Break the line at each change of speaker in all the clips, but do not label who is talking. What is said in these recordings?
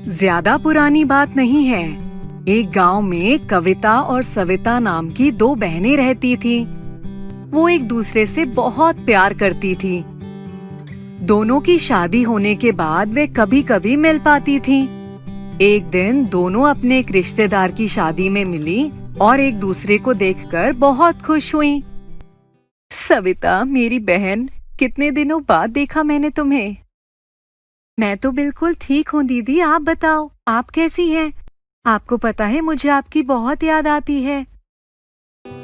ज्यादा पुरानी बात नहीं है। एक गांव में कविता और सविता नाम की दो बहनें रहती थीं। वो एक दूसरे से बहुत प्यार करती थीं। दोनों की शादी होने के बाद वे कभी कभी मिल पाती थीं। एक दिन दोनों अपने एक रिश्तेदार की शादी में मिली और एक दूसरे को देखकर बहुत खुश हुईं। सविता, मेरी बहन, कितने दिनों बाद देखा मैंने तुम्हें। मैं तो बिल्कुल ठीक हूँ दीदी, आप बताओ, आप कैसी हैं? आपको पता है मुझे आपकी बहुत याद आती है।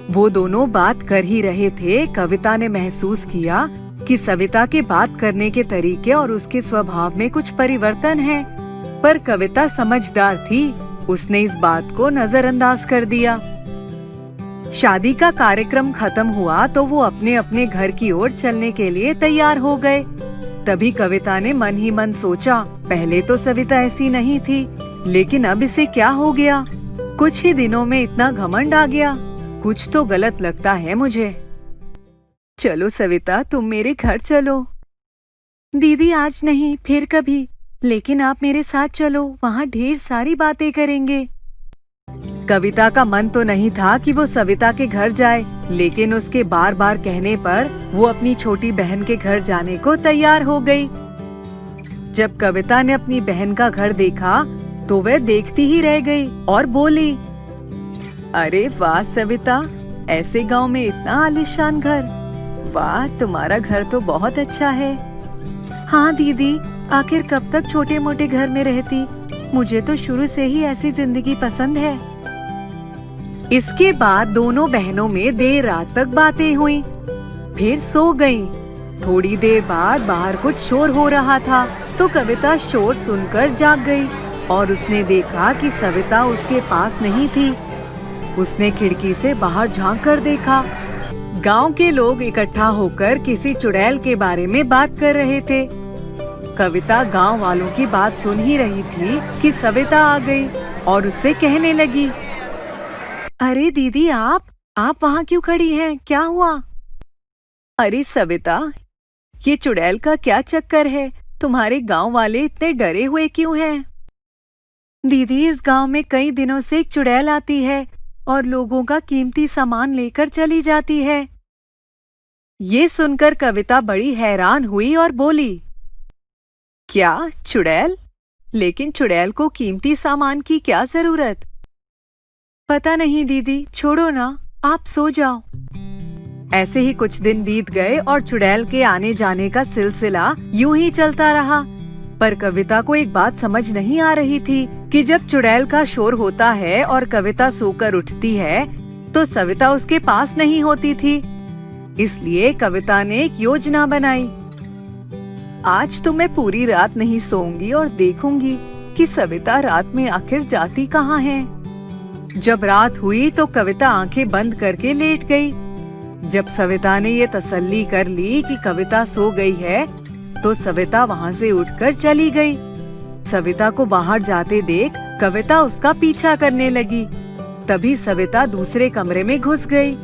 वो दोनों बात कर ही रहे थे, कविता ने महसूस किया कि सविता के बात करने के तरीके और उसके स्वभाव में कुछ परिवर्तन है। पर कविता समझदार थी, उसने इस बात को नजरअंदाज कर दिया। शादी का कार्यक्रम खत्म हुआ तो वो अपने अपने घर की ओर चलने के लिए तैयार हो गए। तभी कविता ने मन ही मन सोचा, पहले तो सविता ऐसी नहीं थी, लेकिन अब इसे क्या हो गया? कुछ ही दिनों में इतना घमंड आ गया। कुछ तो गलत लगता है मुझे। चलो सविता, तुम मेरे घर चलो। दीदी आज नहीं, फिर कभी, लेकिन आप मेरे साथ चलो, वहाँ ढेर सारी बातें करेंगे। कविता का मन तो नहीं था कि वो सविता के घर जाए, लेकिन उसके बार बार कहने पर वो अपनी छोटी बहन के घर जाने को तैयार हो गई। जब कविता ने अपनी बहन का घर देखा तो वह देखती ही रह गई और बोली, अरे वाह सविता, ऐसे गांव में इतना आलीशान घर। वाह, तुम्हारा घर तो बहुत अच्छा है। हाँ दीदी, आखिर कब तक छोटे मोटे घर में रहती? मुझे तो शुरू से ही ऐसी जिंदगी पसंद है। इसके बाद दोनों बहनों में देर रात तक बातें हुई, फिर सो गईं। थोड़ी देर बाद बाहर कुछ शोर हो रहा था तो कविता शोर सुनकर जाग गई और उसने देखा कि सविता उसके पास नहीं थी। उसने खिड़की से बाहर झांक कर देखा। गांव के लोग इकट्ठा होकर किसी चुड़ैल के बारे में बात कर रहे थे। कविता गांव वालों की बात सुन ही रही थी कि सविता आ गई और उससे कहने लगी, अरे दीदी, आप वहाँ क्यों खड़ी हैं? क्या हुआ? अरे सविता, ये चुड़ैल का क्या चक्कर है? तुम्हारे गांव वाले इतने डरे हुए क्यों हैं? दीदी, इस गांव में कई दिनों से एक चुड़ैल आती है और लोगों का कीमती सामान लेकर चली जाती है। ये सुनकर कविता बड़ी हैरान हुई और बोली, क्या चुड़ैल? लेकिन चुड़ैल को कीमती सामान की क्या जरूरत? पता नहीं दीदी, छोड़ो ना, आप सो जाओ। ऐसे ही कुछ दिन बीत गए और चुड़ैल के आने जाने का सिलसिला यूं ही चलता रहा। पर कविता को एक बात समझ नहीं आ रही थी कि जब चुड़ैल का शोर होता है और कविता सोकर उठती है तो सविता उसके पास नहीं होती थी। इसलिए कविता ने एक योजना बनाई। आज तो मैं पूरी रात नहीं सोऊंगी और देखूंगी कि सविता रात में आखिर जाती कहाँ है। जब रात हुई तो कविता आंखें बंद करके लेट गई। जब सविता ने ये तसल्ली कर ली कि कविता सो गई है तो सविता वहाँ से उठकर चली गई। सविता को बाहर जाते देख कविता उसका पीछा करने लगी। तभी सविता दूसरे कमरे में घुस गई।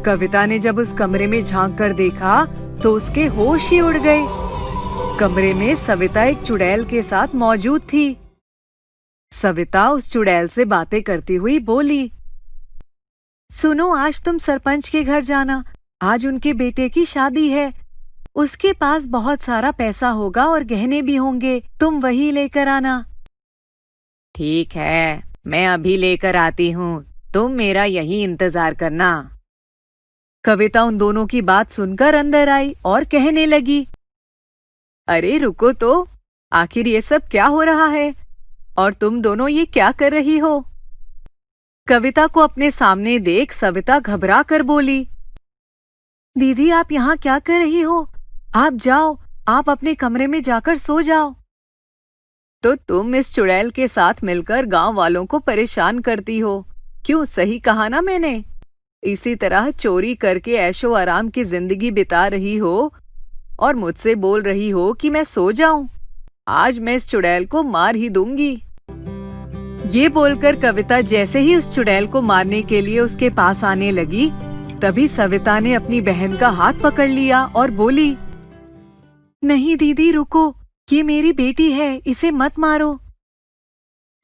कविता ने जब उस कमरे में झांक कर देखा तो उसके होश ही उड़ गए। कमरे में सविता एक चुड़ैल के साथ मौजूद थी। सविता उस चुड़ैल से बातें करती हुई बोली, सुनो, आज तुम सरपंच के घर जाना। आज उनके बेटे की शादी है। उसके पास बहुत सारा पैसा होगा और गहने भी होंगे, तुम वही लेकर आना। ठीक है, मैं अभी लेकर आती हूँ, तुम मेरा यही इंतजार करना। कविता उन दोनों की बात सुनकर अंदर आई और कहने लगी, अरे रुको तो, आखिर ये सब क्या हो रहा है और तुम दोनों ये क्या कर रही हो? कविता को अपने सामने देख सविता घबरा कर बोली, दीदी, आप यहाँ क्या कर रही हो? आप जाओ, आप अपने कमरे में जाकर सो जाओ। तो तुम इस चुड़ैल के साथ मिलकर गांव वालों को परेशान करती हो। क्यों, सही कहा ना मैंने? इसी तरह चोरी करके ऐशो आराम की जिंदगी बिता रही हो और मुझसे बोल रही हो कि मैं सो जाऊं। आज मैं इस चुड़ैल को मार ही दूंगी। ये बोलकर कविता जैसे ही उस चुड़ैल को मारने के लिए उसके पास आने लगी, तभी सविता ने अपनी बहन का हाथ पकड़ लिया और बोली, नहीं दीदी रुको, ये मेरी बेटी है, इसे मत मारो।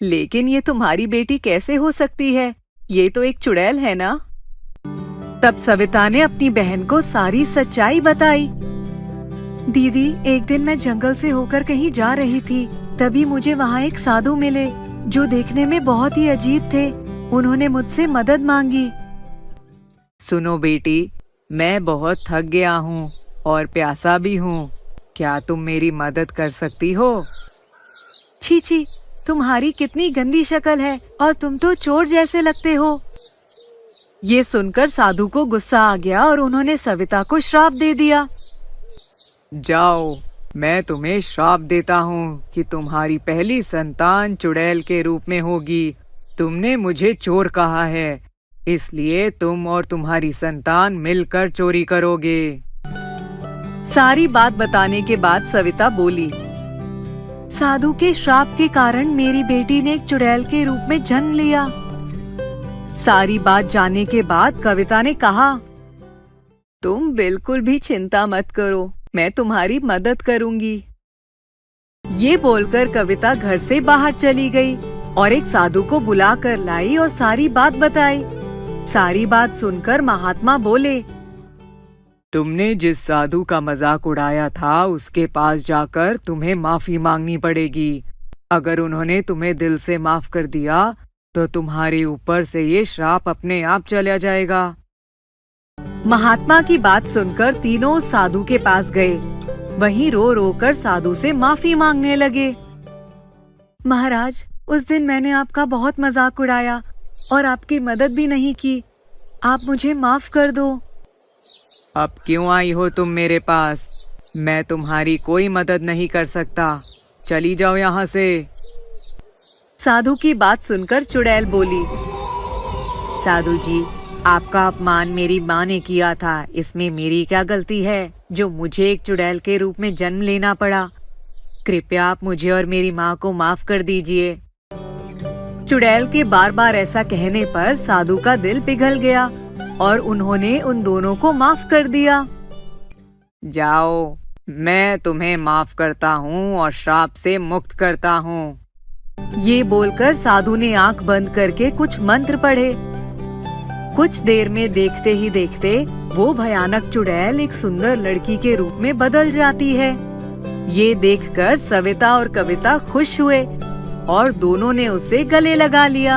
लेकिन ये तुम्हारी बेटी कैसे हो सकती है? ये तो एक चुड़ैल है ना? तब सविता ने अपनी बहन को सारी सच्चाई बताई। दीदी, एक दिन मैं जंगल से होकर कहीं जा रही थी, तभी मुझे वहाँ एक साधु मिले जो देखने में बहुत ही अजीब थे। उन्होंने मुझसे मदद मांगी। सुनो बेटी, मैं बहुत थक गया हूँ और प्यासा भी हूँ। क्या तुम मेरी मदद कर सकती हो? छी छी, तुम्हारी कितनी गंदी शक्ल है और तुम तो चोर जैसे लगते हो। ये सुनकर साधु को गुस्सा आ गया और उन्होंने सविता को श्राप दे दिया। जाओ, मैं तुम्हें श्राप देता हूँ कि तुम्हारी पहली संतान चुड़ैल के रूप में होगी। तुमने मुझे चोर कहा है, इसलिए तुम और तुम्हारी संतान मिलकर चोरी करोगे। सारी बात बताने के बाद सविता बोली, साधु के श्राप के कारण मेरी बेटी ने एक चुड़ैल के रूप में जन्म लिया। सारी बात जानने के बाद कविता ने कहा, तुम बिल्कुल भी चिंता मत करो, मैं तुम्हारी मदद करूंगी। ये बोलकर कविता घर से बाहर चली गई और एक साधु को बुला कर लाई और सारी बात बताई। सारी बात सुनकर महात्मा बोले, तुमने जिस साधु का मजाक उड़ाया था उसके पास जाकर तुम्हें माफी मांगनी पड़ेगी। अगर उन्होंने तुम्हें दिल से माफ कर दिया तो तुम्हारे ऊपर से ये श्राप अपने आप चला जाएगा। महात्मा की बात सुनकर तीनों साधु के पास गए। वहीं रो रो कर साधु से माफी मांगने लगे। महाराज, उस दिन मैंने आपका बहुत मजाक उड़ाया और आपकी मदद भी नहीं की। आप मुझे माफ कर दो। अब क्यों आई हो तुम मेरे पास? मैं तुम्हारी कोई मदद नहीं कर सकता। चली जाओ यहाँ से। साधु की बात सुनकर चुड़ैल बोली, साधु जी, आपका अपमान मेरी माँ ने किया था, इसमें मेरी क्या गलती है जो मुझे एक चुड़ैल के रूप में जन्म लेना पड़ा। कृपया आप मुझे और मेरी माँ को माफ कर दीजिए। चुड़ैल के बार बार ऐसा कहने पर साधु का दिल पिघल गया और उन्होंने उन दोनों को माफ कर दिया। जाओ, मैं तुम्हें माफ करता हूँ और श्राप से मुक्त करता हूँ। ये बोलकर साधु ने आंख बंद करके कुछ मंत्र पढ़े। कुछ देर में देखते ही देखते वो भयानक चुड़ैल एक सुंदर लड़की के रूप में बदल जाती है। ये देखकर सविता और कविता खुश हुए और दोनों ने उसे गले लगा लिया।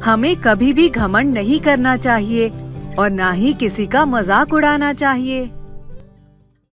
हमें कभी भी घमंड नहीं करना चाहिए और ना ही किसी का मजाक उड़ाना चाहिए।